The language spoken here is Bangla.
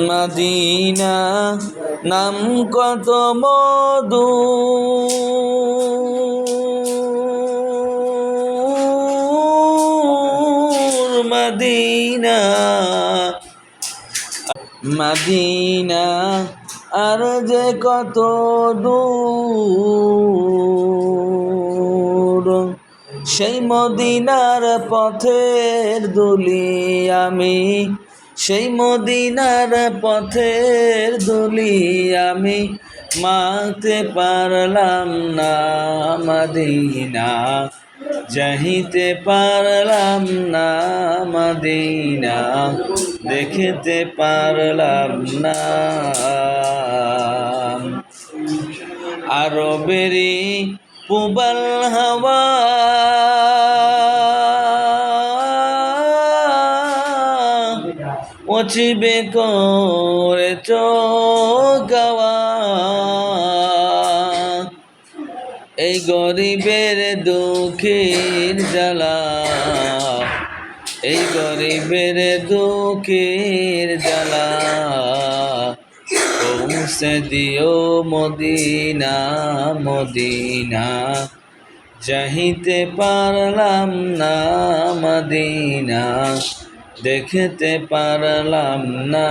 মদিনা নাম কত মধু, মদিনা মদিনা আর যে কত দূর, সেই মদিনার পথের ধুলি আমি, সেই মদিনার পথের ধুলি আমি মাখতে পারলাম না। মদিনা যাইতে পারলাম না, মদিনা দেখতে পারলাম না। আরবেরই পুবাল হাওয়া পচিবে করে চোগাওয়া, এই গরিবের দুঃখের জ্বালা, এই গরিবের দুঃখের জ্বালা পৌঁছে দিও মদিনা। মদিনা যাইতে পারলাম না, মদিনা দেখতে পারলাম না।